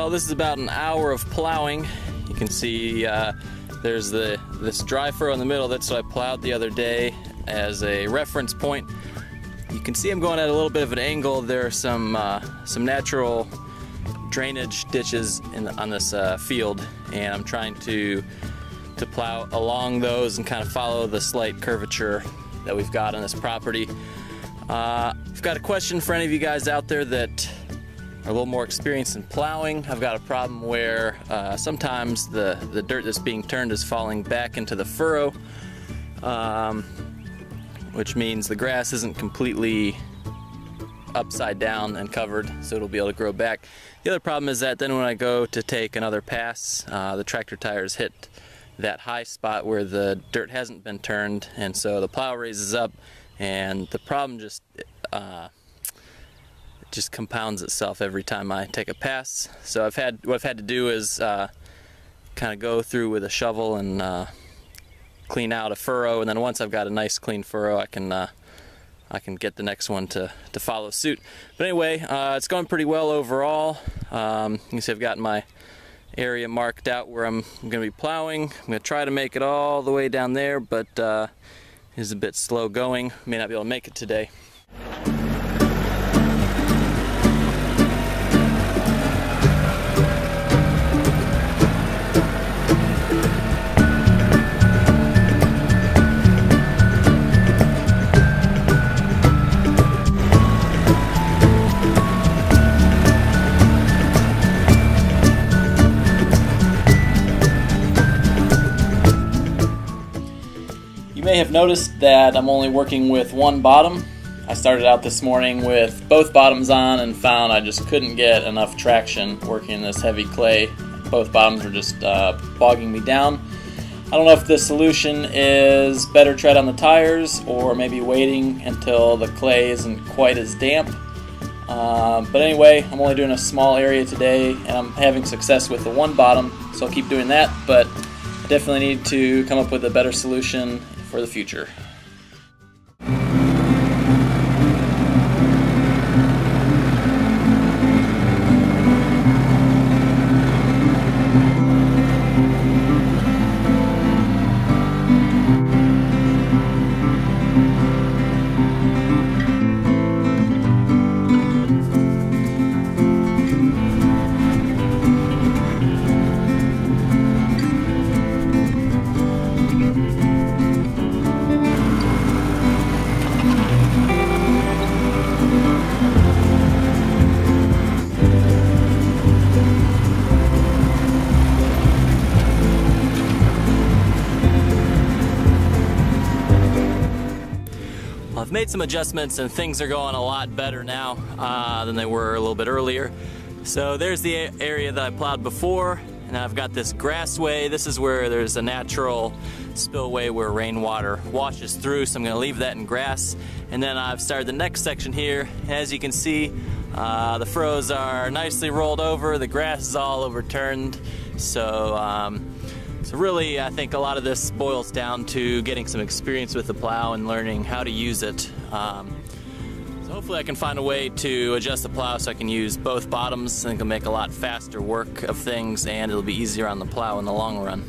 Well, this is about an hour of plowing. You can see there's this dry furrow in the middle. That's what I plowed the other day as a reference point. You can see I'm going at a little bit of an angle. There are some natural drainage ditches on this field, and I'm trying to plow along those and kind of follow the slight curvature that we've got on this property. I've got a question for any of you guys out there that are a little more experienced in plowing. I've got a problem where sometimes the dirt that's being turned is falling back into the furrow, which means the grass isn't completely upside down and covered, so it'll be able to grow back. The other problem is that then when I go to take another pass, the tractor tires hit that high spot where the dirt hasn't been turned, and so the plow raises up, and the problem just compounds itself every time I take a pass. So what I've had to do is kind of go through with a shovel and clean out a furrow, and then once I've got a nice clean furrow, I can get the next one to follow suit. But anyway, it's going pretty well overall. You can see I've got my area marked out where I'm going to be plowing. I'm going to try to make it all the way down there, but it's a bit slow going. May not be able to make it today. You may have noticed that I'm only working with one bottom. I started out this morning with both bottoms on and found I just couldn't get enough traction working in this heavy clay. Both bottoms were just bogging me down. I don't know if the solution is better tread on the tires or maybe waiting until the clay isn't quite as damp. But anyway, I'm only doing a small area today and I'm having success with the one bottom, so I'll keep doing that, but I definitely need to come up with a better solution for the future. I've made some adjustments and things are going a lot better now than they were a little bit earlier. So there's the area that I plowed before, and I've got this grassway. This is where there's a natural spillway where rainwater washes through, so I'm going to leave that in grass. And then I've started the next section here. As you can see, the furrows are nicely rolled over, the grass is all overturned. So really, I think a lot of this boils down to getting some experience with the plow and learning how to use it. So hopefully I can find a way to adjust the plow so I can use both bottoms. I think it'll make a lot faster work of things, and it'll be easier on the plow in the long run.